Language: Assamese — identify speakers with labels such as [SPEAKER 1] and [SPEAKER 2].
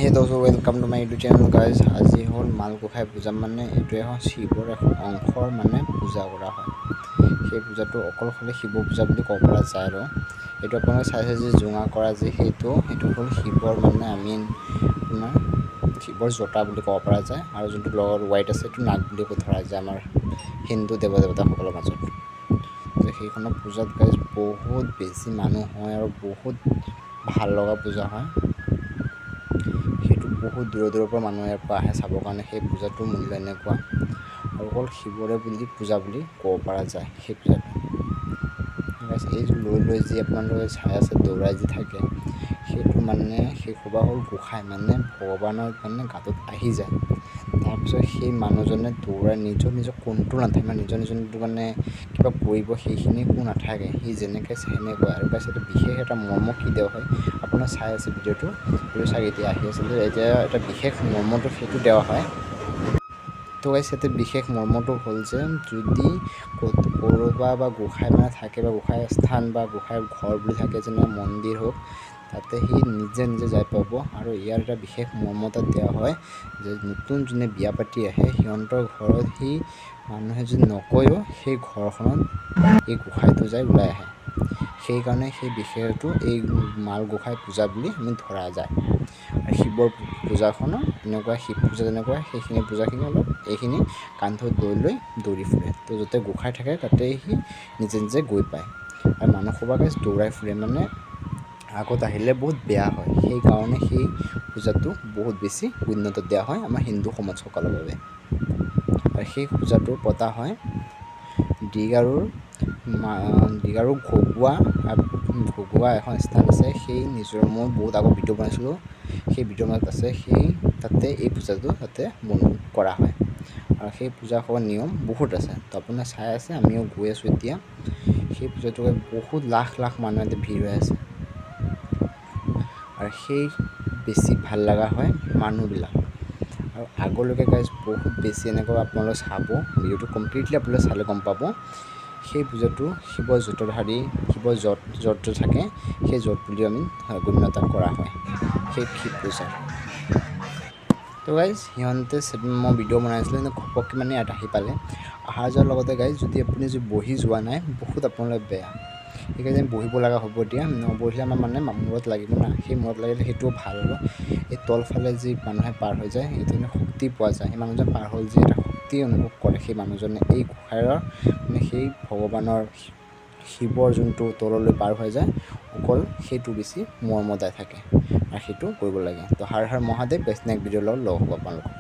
[SPEAKER 1] Hey those welcome to my YouTube channel guys. আজি হ'ল মাল গোসাঁই পূজা মানে এইটো এখন শিৱৰ এখন অংশৰ মানে পূজা কৰা হয়। সেই পূজাটো অকলশৰে শিৱ পূজা বুলি ক'ব পৰা যায় আৰু এইটো আপোনালোকে চাইছে যে জোঙা কৰা যে সেইটো হ'ল শিৱৰ মানে আপোনাৰ শিৱৰ জটা বুলি ক'ব পৰা যায় আৰু যোনটো লগত হোৱাইট আছে এইটো নাগ বুলি ধৰা যায় আমাৰ হিন্দু দেৱতাসকলৰ মাজত। সেইখনৰ পূজাত গাইজ বহুত বেছি মানুহ হয় আৰু বহুত ভাল লগা পূজা হয়। বহুত দূৰৰ পৰা মানুহ ইয়াৰ পৰা আহে চাবৰ কাৰণে। সেই পূজাটোৰ মূল্য এনেকুৱা আৰু অকল শিৱৰে বুলি পূজা বুলি ক'ব পৰা যায়। সেই পূজাটো এই লৈ যি আপোনালোকে চাই আছে দৌৰাই যি থাকে সেইটো মানে সেই সভা হ'ল গোসাঁই মানে ভগৱানৰ মানে গাটোত আহি যায়। তাৰপিছত সেই মানুহজনে দৌৰাই নিজৰ কোনটো নাথাকে মানে নিজৰ মানে কিবা কৰিব সেইখিনি একো নাথাকে, সি যেনেকৈ সেনেকুৱা আৰু গাইছ এটা বিশেষ এটা মৰ্ম কি দিয়া হয় আপোনাৰ চাই আছে ভিডিঅ'টো চাই এতিয়া আহি আছিলে এতিয়া এটা বিশেষ মৰ্মটো সেইটো দেওয়া হয়। তো গাইছ ইয়াতে বিশেষ মৰ্মটো হ'ল যে যদি ক'ৰবাত বা গোসাঁই মানে থাকে বা গোসাঁই স্থান বা গোসাঁই ঘৰ বুলি থাকে যেনে মন্দিৰ হওক তাতে সি নিজে যাই পাব। আৰু ইয়াৰ এটা বিশেষ মৰ্ম তাত দিয়া হয় যে নতুন যোনে বিয়া পাতি আহে সিহঁতৰ ঘৰত সি মানুহে যদি নকয়ও সেই ঘৰখনত এই গোসাঁইটো যাই ওলাই আহে। সেইকাৰণে সেই বিশেষটো এই মাল গোসাঁই পূজা বুলি আমি ধৰা যায়। আৰু শিৱৰ পূজাখনৰ এনেকুৱা শিৱ পূজা যেনেকুৱা সেইখিনি পূজাখিনি অলপ এইখিনি কান্ধত লৈ দৌৰি ফুৰে। তো য'তে গোসাঁই থাকে তাতে সি নিজে গৈ পায় আৰু মানুহ সবাকে দৌৰাই ফুৰে মানে আগত আহিলে বহুত বেয়া হয়। সেইকাৰণে সেই পূজাটো বহুত বেছি উন্নত দিয়া হয় আমাৰ হিন্দু সমাজসকলৰ বাবে। আৰু সেই পূজাটো পতা হয় দীগাৰুৰ ঘগুৱা এখন স্থান আছে। সেই নিজৰ মই বহুত আগত ভিডিঅ' বনাইছিলোঁ সেই ভিডিঅ'ৰ মাজত আছে তাতে এই পূজাটো তাতে কৰা হয়। আৰু সেই পূজা হোৱাৰ নিয়ম বহুত আছে। তো আপোনাৰ চাই আছে আমিও গৈ আছোঁ এতিয়া সেই পূজাটোৰ বহুত লাখ মানুহ ইয়াতে ভিৰ হৈ আছে আৰু সেই বেছি ভাল লগা হয় মানুহবিলাক। আৰু আগলৈকে গাইজ বহুত বেছি এনেকুৱা আপোনালোকে চাব ভিডিঅ'টো কমপ্লিটলি আপোনালোকে চালে গম পাব। সেই পূজাটো শিৱৰ জটাধাৰী শিৱৰ য'ত থাকে সেই য'ত বুলি আমি গণ্যতা কৰা হয় সেই শিৱ পূজাৰ। তো গাইজ সিহঁতে মই ভিডিঅ' বনাইছিলোঁ কিন্তু ঘপককৈ মানে ইয়াত আহি পালে। অহা যোৱাৰ লগতে গাইজ যদি আপুনি বহি যোৱা নাই বহুত আপোনালোকে বেয়া সেইকাৰণে বহিব লগা হ'ব। এতিয়া নবহিলে আমাৰ মানে মূৰত লাগিব না, সেই মূৰত লাগিলে সেইটোও ভাল হ'ব। এই তলফালে যি মানুহে পাৰ হৈ যায় সেইটো শক্তি পোৱা যায়। সেই মানুহজন পাৰ হ'ল যি এটা শক্তি অনুভৱ কৰে সেই মানুহজনে এই গোসাঁইৰ মানে সেই ভগৱানৰ শিৱৰ যোনটো তললৈ পাৰ হৈ যায় অকল সেইটো বেছি মৰ্মদায় থাকে আৰু সেইটো কৰিব লাগে। তো হৰ হৰ মহাদেৱ নেক্সট ভিডিঅ'ৰ লগত লগ হ'ব আপোনালোকক।